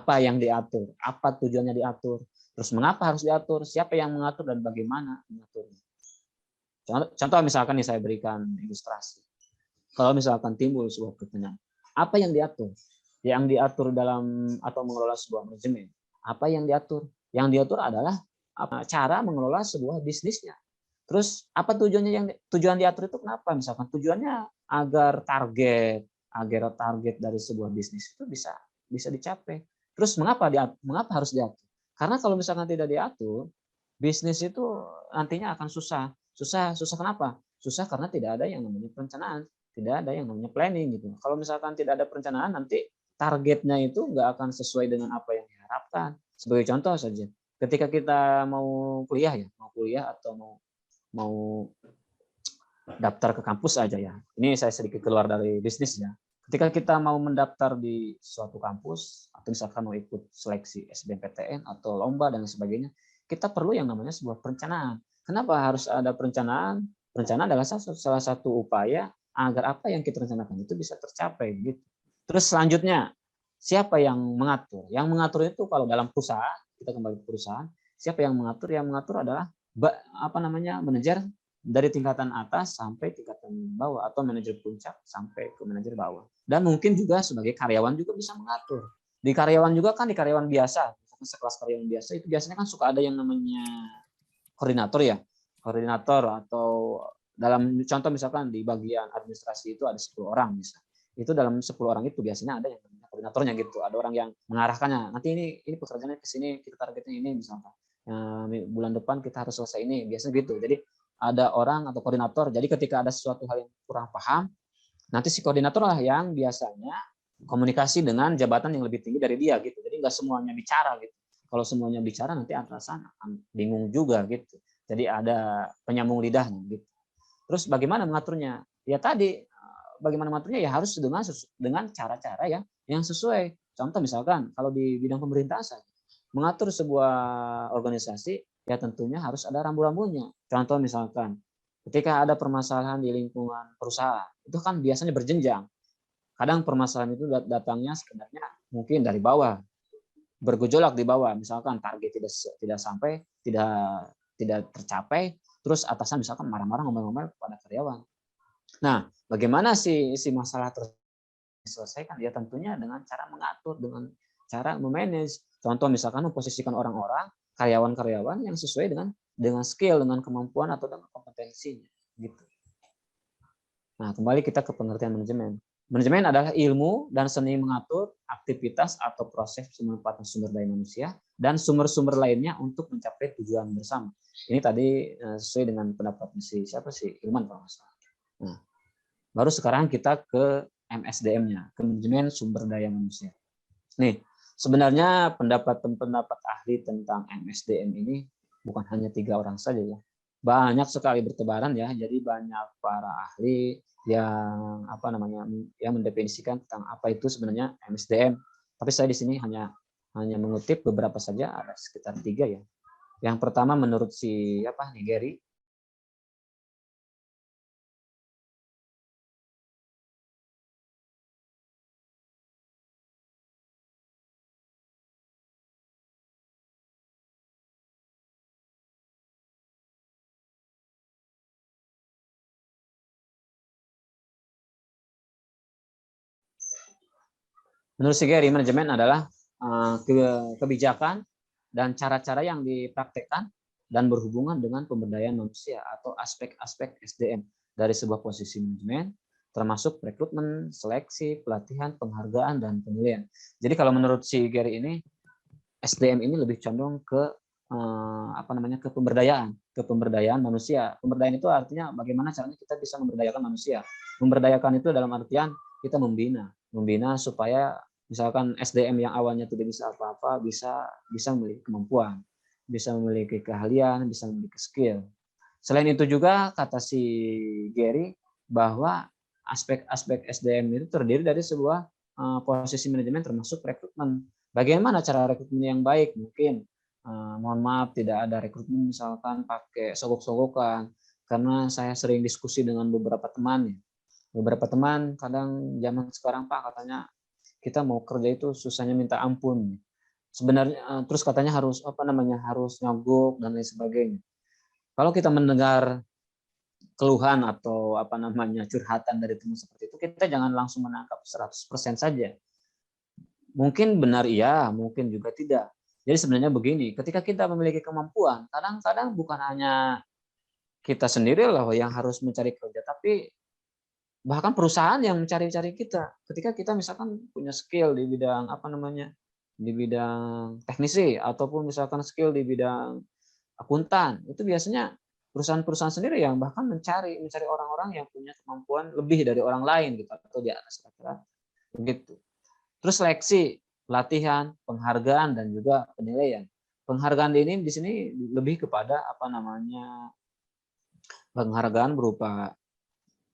Apa yang diatur? Apa tujuannya diatur? Terus mengapa harus diatur? Siapa yang mengatur dan bagaimana mengaturnya? Contoh misalkan nih saya berikan ilustrasi. Kalau misalkan timbul sebuah pertanyaan, apa yang diatur? Yang diatur dalam atau mengelola sebuah manajemen. Apa yang diatur? Yang diatur adalah cara mengelola sebuah bisnisnya. Terus apa tujuan diatur itu kenapa? Misalkan tujuannya agar target dari sebuah bisnis itu bisa dicapai. Terus mengapa harus diatur? Karena kalau misalkan tidak diatur, bisnis itu nantinya akan susah. Susah kenapa? Susah karena tidak ada yang namanya perencanaan, tidak ada yang namanya planning gitu. Kalau misalkan tidak ada perencanaan, nanti targetnya itu nggak akan sesuai dengan apa yang diharapkan. Sebagai contoh saja, ketika kita mau kuliah atau mau daftar ke kampus aja ya. Ini saya sedikit keluar dari bisnis ya. Ketika kita mau mendaftar di suatu kampus atau misalkan mau ikut seleksi SBMPTN atau lomba dan sebagainya, kita perlu yang namanya sebuah perencanaan. Kenapa harus ada perencanaan? Perencanaan adalah salah satu upaya agar apa yang kita rencanakan itu bisa tercapai gitu. Terus selanjutnya, siapa yang mengatur? Yang mengatur itu kalau dalam perusahaan, kita kembali ke perusahaan, siapa yang mengatur? Yang mengatur adalah manajer dari tingkatan atas sampai tingkatan bawah atau manajer puncak sampai ke manajer bawah. Dan mungkin juga sebagai karyawan juga bisa mengatur. Di karyawan juga kan di karyawan biasa, sekelas karyawan biasa itu biasanya kan suka ada yang namanya koordinator ya. Koordinator atau dalam contoh misalkan di bagian administrasi itu ada 10 orang misalnya. Itu dalam 10 orang itu biasanya ada yang namanya koordinatornya gitu. Ada orang yang mengarahkannya. Nanti ini pekerjaannya ke sini, kita targetnya ini misalkan. Bulan depan kita harus selesai ini. Biasanya gitu. Jadi ada orang atau koordinator. Jadi ketika ada sesuatu hal yang kurang paham, nanti si koordinator lah yang biasanya komunikasi dengan jabatan yang lebih tinggi dari dia gitu. Jadi nggak semuanya bicara gitu. Kalau semuanya bicara nanti atasan akan bingung juga gitu. Jadi ada penyambung lidahnya gitu. Terus bagaimana mengaturnya? Ya tadi bagaimana mengaturnya ya harus dengan cara-cara yang sesuai. Contoh misalkan kalau di bidang pemerintahan mengatur sebuah organisasi ya tentunya harus ada rambu-rambunya. Contoh misalkan ketika ada permasalahan di lingkungan perusahaan, itu kan biasanya berjenjang. Kadang permasalahan itu datangnya sebenarnya mungkin dari bawah, bergejolak di bawah, misalkan target tidak sampai, tidak tercapai, terus atasan misalkan marah-marah ngomel-ngomel kepada karyawan. Nah, bagaimana si masalah diselesaikan? Ya tentunya dengan cara mengatur, dengan cara memanage. Contoh misalkan memposisikan orang-orang, karyawan-karyawan yang sesuai dengan skill, dengan kemampuan atau dengan kompetensinya gitu. Nah, kembali kita ke pengertian manajemen. Manajemen adalah ilmu dan seni mengatur aktivitas atau proses pemanfaatan sumber daya manusia dan sumber-sumber lainnya untuk mencapai tujuan bersama. Ini tadi sesuai dengan pendapat siapa sih Ilman kalau nggak salah. Nah, baru sekarang kita ke MSDM-nya, ke manajemen sumber daya manusia. Nih, sebenarnya pendapat ahli tentang MSDM ini bukan hanya 3 orang saja ya. Banyak sekali bertebaran ya. Jadi banyak para ahli yang yang mendefinisikan tentang apa itu sebenarnya MSDM. Tapi saya di sini hanya mengutip beberapa saja, ada sekitar 3 ya. Yang pertama menurut Gary. Menurut si Gary, manajemen adalah kebijakan dan cara-cara yang dipraktekkan dan berhubungan dengan pemberdayaan manusia atau aspek-aspek SDM dari sebuah posisi manajemen, termasuk rekrutmen, seleksi, pelatihan, penghargaan, dan penilaian. Jadi kalau menurut si Gary ini, SDM ini lebih condong ke ke pemberdayaan manusia. Pemberdayaan itu artinya bagaimana caranya kita bisa memberdayakan manusia. Memberdayakan itu dalam artian kita membina supaya misalkan SDM yang awalnya tidak bisa apa-apa bisa memiliki kemampuan, bisa memiliki keahlian, bisa memiliki skill. Selain itu juga kata si Gary bahwa aspek-aspek SDM itu terdiri dari sebuah posisi manajemen termasuk rekrutmen. Bagaimana cara rekrutmen yang baik? Mungkin mohon maaf tidak ada rekrutmen misalkan pakai sogok-sogokan, karena saya sering diskusi dengan beberapa teman ya. Beberapa teman kadang zaman sekarang Pak katanya kita mau kerja itu susahnya minta ampun. Sebenarnya terus katanya harus harus nyogok dan lain sebagainya. Kalau kita mendengar keluhan atau curhatan dari teman seperti itu, kita jangan langsung menangkap 100% saja. Mungkin benar iya, mungkin juga tidak. Jadi sebenarnya begini, ketika kita memiliki kemampuan, kadang-kadang bukan hanya kita sendiri loh yang harus mencari kerja, tapi bahkan perusahaan yang mencari-cari kita. Ketika kita misalkan punya skill di bidang di bidang teknisi ataupun misalkan skill di bidang akuntan, itu biasanya perusahaan-perusahaan sendiri yang bahkan mencari orang-orang yang punya kemampuan lebih dari orang lain gitu atau di atas rata-rata begitu. Terus seleksi, pelatihan, penghargaan dan juga penilaian. Penghargaan ini di sini lebih kepada penghargaan berupa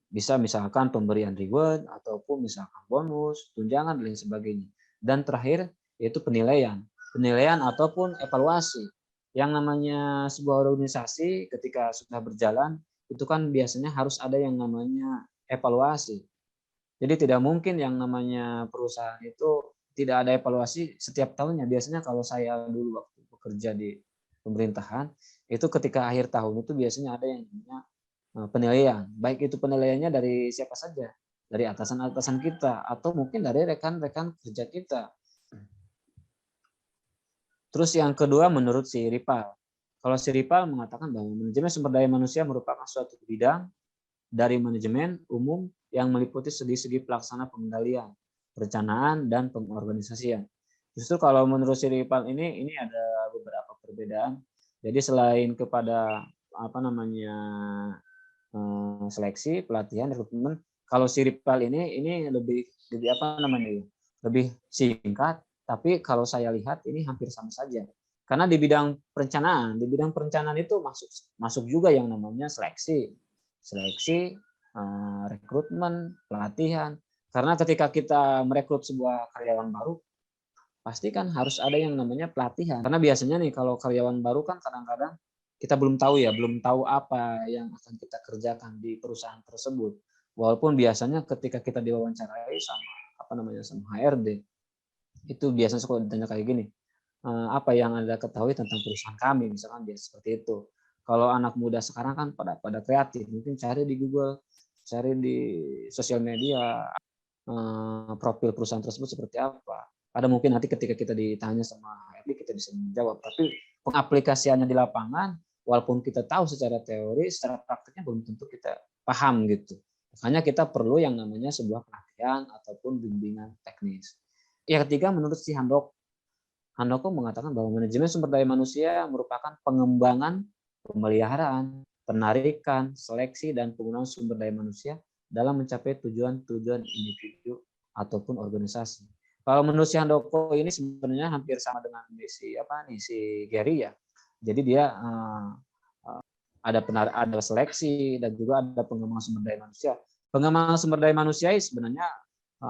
bisa misalkan pemberian reward ataupun misalkan bonus, tunjangan dan lain sebagainya. Dan terakhir yaitu penilaian. Penilaian ataupun evaluasi. Yang namanya sebuah organisasi ketika sudah berjalan itu kan biasanya harus ada yang namanya evaluasi. Jadi tidak mungkin yang namanya perusahaan itu tidak ada evaluasi setiap tahunnya. Biasanya kalau saya dulu waktu bekerja di pemerintahan, itu ketika akhir tahun itu biasanya ada yang namanya penilaian. Baik itu penilaiannya dari siapa saja, dari atasan-atasan kita atau mungkin dari rekan-rekan kerja kita. Terus yang kedua menurut si Ripal. Kalau si Ripal mengatakan bahwa manajemen sumber daya manusia merupakan suatu bidang dari manajemen umum yang meliputi segi-segi pelaksana pengendalian, perencanaan, dan pengorganisasian. Justru kalau menurut si Ripal ini ada beberapa perbedaan. Jadi selain kepada seleksi, pelatihan, rekrutmen, kalau si Ripal ini lebih lebih singkat, tapi kalau saya lihat ini hampir sama saja. Karena di bidang perencanaan itu masuk juga yang namanya seleksi, rekrutmen, pelatihan. Karena ketika kita merekrut sebuah karyawan baru, pasti kan harus ada yang namanya pelatihan. Karena biasanya nih kalau karyawan baru kan kadang-kadang kita belum tahu apa yang akan kita kerjakan di perusahaan tersebut. Walaupun biasanya ketika kita diwawancarai sama HRD, itu biasanya suka ditanya kayak gini, apa yang Anda ketahui tentang perusahaan kami, misalkan biasa seperti itu. Kalau anak muda sekarang kan pada kreatif, mungkin cari di Google, cari di sosial media, profil perusahaan tersebut seperti apa. Ada mungkin nanti ketika kita ditanya sama HRD kita bisa menjawab, tapi pengaplikasiannya di lapangan, walaupun kita tahu secara teori, secara praktiknya belum tentu kita paham gitu. Makanya kita perlu yang namanya sebuah pelatihan ataupun bimbingan teknis. Yang ketiga menurut si Handoko mengatakan bahwa manajemen sumber daya manusia merupakan pengembangan, pemeliharaan, penarikan, seleksi, dan penggunaan sumber daya manusia dalam mencapai tujuan-tujuan individu ataupun organisasi. Kalau menurut si Handoko ini sebenarnya hampir sama dengan si Gary ya. Jadi dia ada seleksi dan juga ada pengembangan sumber daya manusia. Pengembangan sumber daya manusia sebenarnya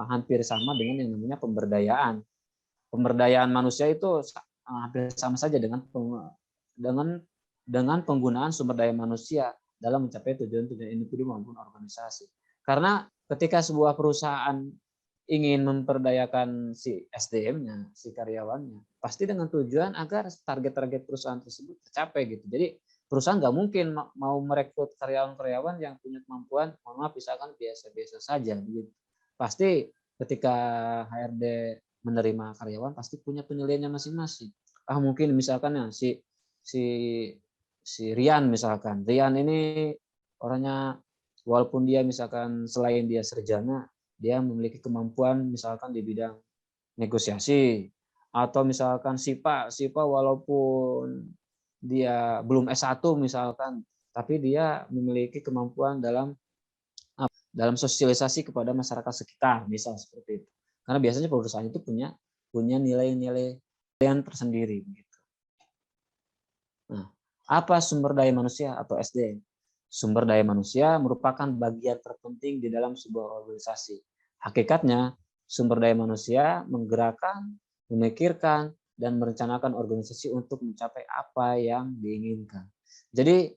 hampir sama dengan yang namanya pemberdayaan. Pemberdayaan manusia itu hampir sama saja dengan penggunaan sumber daya manusia dalam mencapai tujuan-tujuan individu maupun organisasi. Karena ketika sebuah perusahaan ingin memperdayakan si SDM-nya, si karyawannya, pasti dengan tujuan agar target-target perusahaan tersebut tercapai gitu. Jadi perusahaan nggak mungkin mau merekrut karyawan-karyawan yang punya kemampuan, misalkan biasa-biasa saja gitu. Pasti ketika HRD menerima karyawan pasti punya penilaiannya masing-masing. Mungkin misalkan ya si Rian misalkan. Rian ini orangnya walaupun dia misalkan selain dia sarjana, dia memiliki kemampuan misalkan di bidang negosiasi, atau misalkan Sipa walaupun dia belum S1 misalkan, tapi dia memiliki kemampuan dalam sosialisasi kepada masyarakat sekitar, misal seperti itu. Karena biasanya perusahaan itu punya nilai-nilai yang tersendiri. Nah, apa sumber daya manusia atau SDM? Sumber daya manusia merupakan bagian terpenting di dalam sebuah organisasi. Hakikatnya, sumber daya manusia menggerakkan, memikirkan, dan merencanakan organisasi untuk mencapai apa yang diinginkan. Jadi,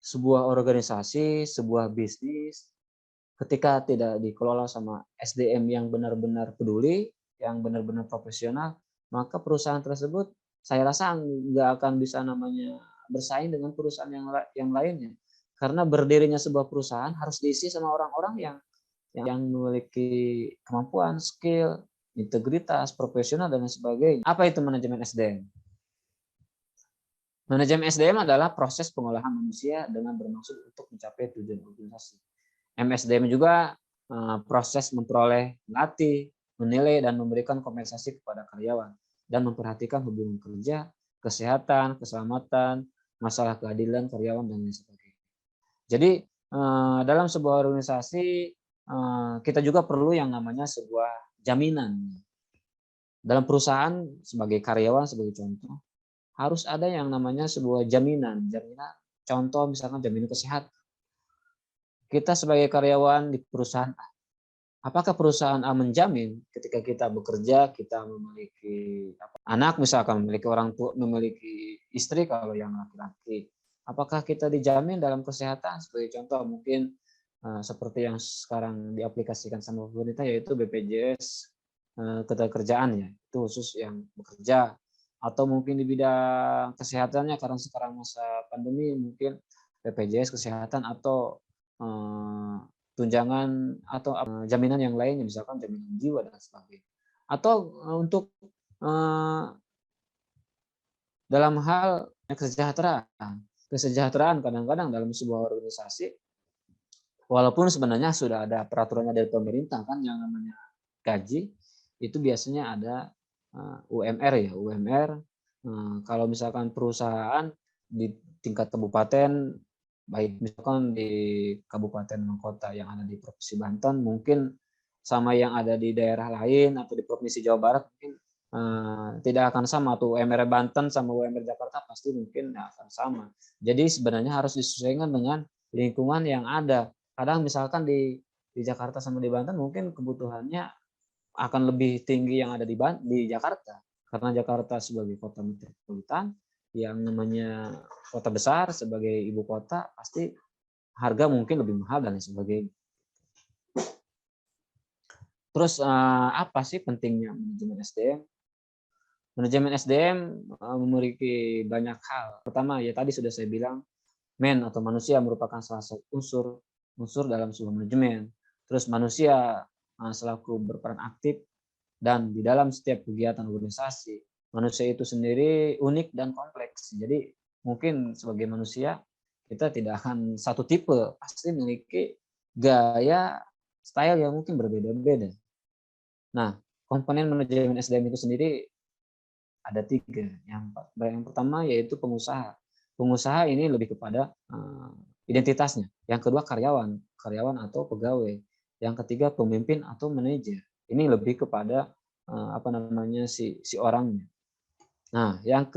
sebuah organisasi, sebuah bisnis, ketika tidak dikelola sama SDM yang benar-benar peduli, yang benar-benar profesional, maka perusahaan tersebut saya rasa nggak akan bisa namanya bersaing dengan perusahaan yang lainnya. Karena berdirinya sebuah perusahaan harus diisi sama orang-orang yang memiliki kemampuan, skill, integritas, profesional, dan lain sebagainya. Apa itu manajemen SDM? Manajemen SDM adalah proses pengolahan manusia dengan bermaksud untuk mencapai tujuan organisasi. MSDM juga proses memperoleh, melatih, menilai, dan memberikan kompensasi kepada karyawan, dan memperhatikan hubungan kerja, kesehatan, keselamatan, masalah keadilan karyawan, dan lain sebagainya. Jadi dalam sebuah organisasi kita juga perlu yang namanya sebuah jaminan. Dalam perusahaan sebagai karyawan, sebagai contoh, harus ada yang namanya sebuah jaminan. Contoh misalkan jaminan kesehatan. Kita sebagai karyawan di perusahaan A, apakah perusahaan A menjamin ketika kita bekerja, kita memiliki anak, misalkan memiliki orang tua, memiliki istri kalau yang laki-laki, apakah kita dijamin dalam kesehatan? Sebagai contoh mungkin seperti yang sekarang diaplikasikan sama pemerintah, yaitu BPJS ketenagakerjaan, ya, itu khusus yang bekerja. Atau mungkin di bidang kesehatannya, karena sekarang masa pandemi, mungkin BPJS kesehatan atau tunjangan atau jaminan yang lainnya, misalkan jaminan jiwa dan sebagainya. Atau untuk dalam hal kesejahteraan kadang-kadang dalam sebuah organisasi, walaupun sebenarnya sudah ada peraturannya dari pemerintah kan, yang namanya gaji itu biasanya ada UMR, ya, UMR. Kalau misalkan perusahaan di tingkat kabupaten, baik misalkan di kabupaten kota yang ada di Provinsi Banten, mungkin sama yang ada di daerah lain atau di Provinsi Jawa Barat, mungkin tidak akan sama tuh. UMR Banten sama UMR Jakarta pasti mungkin tidak akan sama. Jadi sebenarnya harus disesuaikan dengan lingkungan yang ada. Kadang misalkan di Jakarta sama di Banten mungkin kebutuhannya akan lebih tinggi yang ada di Jakarta, karena Jakarta sebagai kota metropolitan yang namanya kota besar, sebagai ibu kota, pasti harga mungkin lebih mahal dan sebagainya. Terus apa sih pentingnya manajemen SDM? Manajemen SDM memiliki banyak hal. Pertama, ya tadi sudah saya bilang, atau manusia merupakan salah satu unsur dalam sebuah manajemen. Terus manusia selaku berperan aktif dan di dalam setiap kegiatan organisasi. Manusia itu sendiri unik dan kompleks. Jadi mungkin sebagai manusia kita tidak akan satu tipe, pasti memiliki gaya, style yang mungkin berbeda-beda. Nah, komponen manajemen SDM itu sendiri ada 3. Yang pertama yaitu pengusaha. Pengusaha ini lebih kepada identitasnya. Yang kedua karyawan atau pegawai. Yang ketiga pemimpin atau manajer. Ini lebih kepada si orangnya. Nah, yang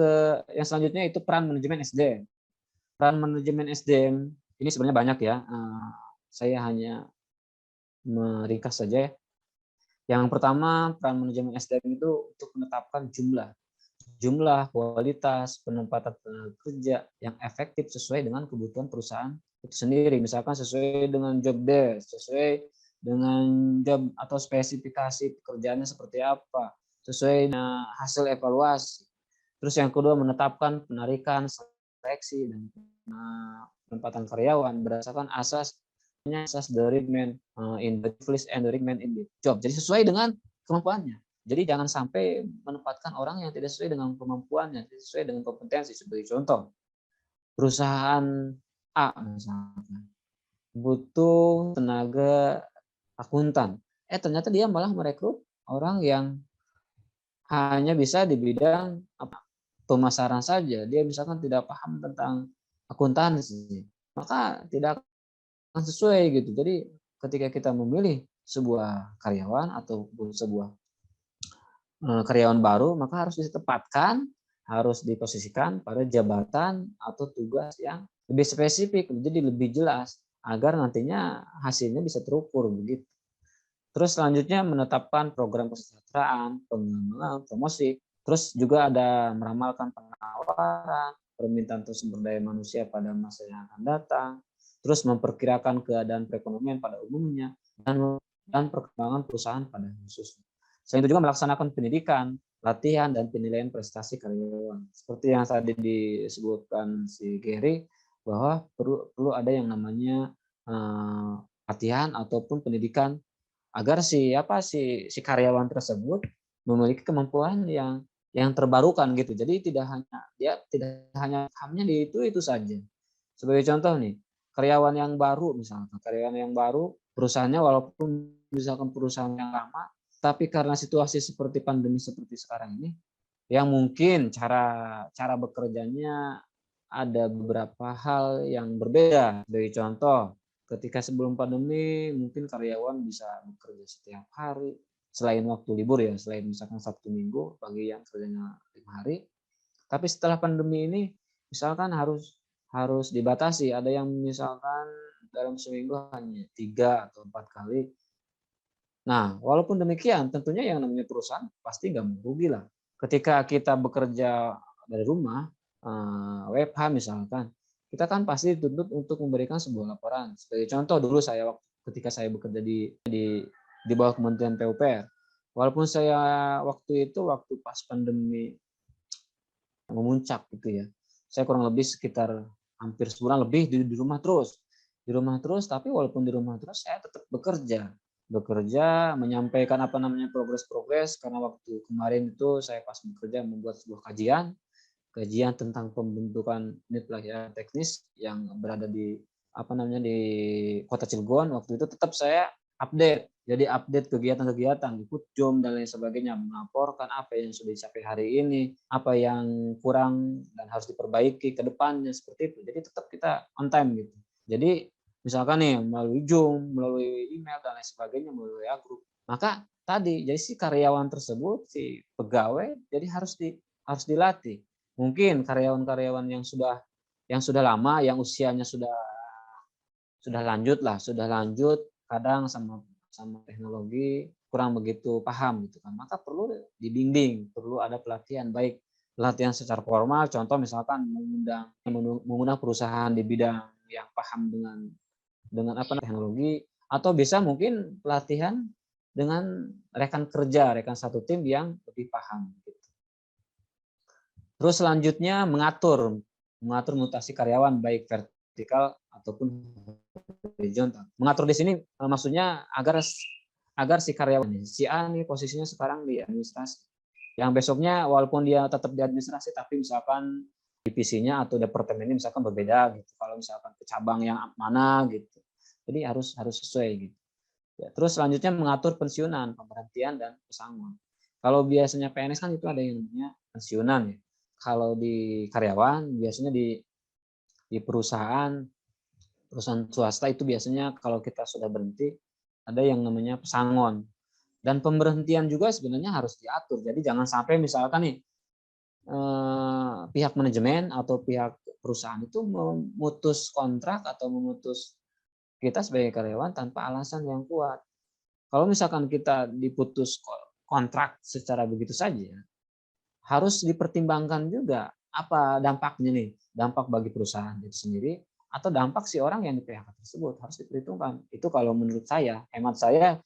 selanjutnya itu peran manajemen SDM. Peran manajemen SDM ini sebenarnya banyak, ya. Saya hanya meringkas saja, ya. Yang pertama, peran manajemen SDM itu untuk menetapkan jumlah, kualitas, penempatan tenaga kerja yang efektif sesuai dengan kebutuhan perusahaan itu sendiri. Misalkan sesuai dengan job desk, sesuai dengan job atau spesifikasi pekerjaannya seperti apa, sesuai dengan hasil evaluasi. Terus yang kedua, menetapkan penarikan, seleksi, dan penempatan karyawan berdasarkan asas the requirement in the list and the requirement in the job. Jadi sesuai dengan kemampuannya. Jadi jangan sampai menempatkan orang yang tidak sesuai dengan kemampuannya, tidak sesuai dengan kompetensi. Sebagai contoh, perusahaan A misalkan butuh tenaga akuntan. Ternyata dia malah merekrut orang yang hanya bisa di bidang pemasaran saja. Dia misalkan tidak paham tentang akuntansi, maka tidak akan sesuai gitu. Jadi ketika kita memilih sebuah karyawan atau sebuah karyawan baru, maka harus ditempatkan, harus diposisikan pada jabatan atau tugas yang lebih spesifik, jadi lebih jelas agar nantinya hasilnya bisa terukur begitu. Terus selanjutnya menetapkan program kesejahteraan, pengembangan, promosi. Terus juga ada meramalkan penawaran, permintaan sumber daya manusia pada masa yang akan datang. Terus memperkirakan keadaan perekonomian pada umumnya dan perkembangan perusahaan pada khususnya. Selain itu juga melaksanakan pendidikan latihan dan penilaian prestasi karyawan. Seperti yang tadi disebutkan si Gary, bahwa perlu ada yang namanya latihan ataupun pendidikan agar si karyawan tersebut memiliki kemampuan yang terbarukan gitu. Jadi dia tidak hanya pahamnya di itu saja. Sebagai contoh nih, karyawan yang baru perusahaannya walaupun misalkan perusahaan yang lama, tapi karena situasi seperti pandemi seperti sekarang ini, yang mungkin cara bekerjanya ada beberapa hal yang berbeda. Sebagai contoh, ketika sebelum pandemi mungkin karyawan bisa bekerja setiap hari selain waktu libur ya, selain misalkan Sabtu Minggu bagi yang kerjanya 5 hari. Tapi setelah pandemi ini misalkan harus dibatasi. Ada yang misalkan dalam seminggu hanya 3 atau 4 kali. Nah, walaupun demikian, tentunya yang namanya perusahaan pasti nggak mau rugi lah. Ketika kita bekerja dari rumah, WFH misalkan, kita kan pasti dituntut untuk memberikan sebuah laporan. Sebagai contoh, dulu ketika saya bekerja di bawah Kementerian PUPR, walaupun saya waktu pas pandemi memuncak gitu ya, saya kurang lebih sekitar hampir sebulan lebih di rumah terus. Tapi walaupun di rumah terus, saya tetap bekerja, menyampaikan progres karena waktu kemarin itu saya pas bekerja membuat sebuah kajian tentang pembentukan unit pelayanan teknis yang berada di di Kota Cilegon. Waktu itu tetap saya update kegiatan-kegiatan, ikut Zoom dan lain sebagainya, melaporkan apa yang sudah dicapai hari ini, apa yang kurang dan harus diperbaiki ke depannya, seperti itu. Jadi tetap kita on time gitu. Jadi misalkan nih melalui Zoom, melalui email dan lain sebagainya, melalui grup. Maka tadi jadi si karyawan tersebut, si pegawai jadi harus dilatih. Mungkin karyawan-karyawan yang sudah lama, yang usianya sudah lanjut, kadang sama teknologi kurang begitu paham gitu kan. Maka perlu dibimbing, perlu ada pelatihan, baik pelatihan secara formal, contoh misalkan mengundang perusahaan di bidang yang paham dengan teknologi, atau bisa mungkin pelatihan dengan rekan satu tim yang lebih paham gitu. Terus selanjutnya mengatur mutasi karyawan baik vertikal ataupun horizontal. Mengatur di sini maksudnya agar si karyawan si A nih posisinya sekarang di administrasi, yang besoknya walaupun dia tetap di administrasi tapi misalkan divisinya atau departemennya misalkan berbeda gitu, kalau misalkan ke cabang yang mana gitu, jadi harus sesuai gitu ya. Terus selanjutnya mengatur pensiunan, pemberhentian dan pesangon. Kalau biasanya PNS kan itu ada yang namanya pensiunan ya. Kalau di karyawan biasanya di perusahaan swasta itu biasanya kalau kita sudah berhenti ada yang namanya pesangon. Dan pemberhentian juga sebenarnya harus diatur. Jadi jangan sampai misalkan nih pihak manajemen atau pihak perusahaan itu memutus kontrak atau memutus kita sebagai karyawan tanpa alasan yang kuat. Kalau misalkan kita diputus kontrak secara begitu saja, harus dipertimbangkan juga apa dampaknya nih, dampak bagi perusahaan itu sendiri atau dampak si orang yang di PHK tersebut, harus diperhitungkan. Itu kalau menurut saya, hemat saya,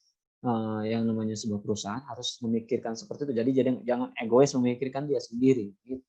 yang namanya sebuah perusahaan harus memikirkan seperti itu. Jadi jangan egois memikirkan dia sendiri gitu.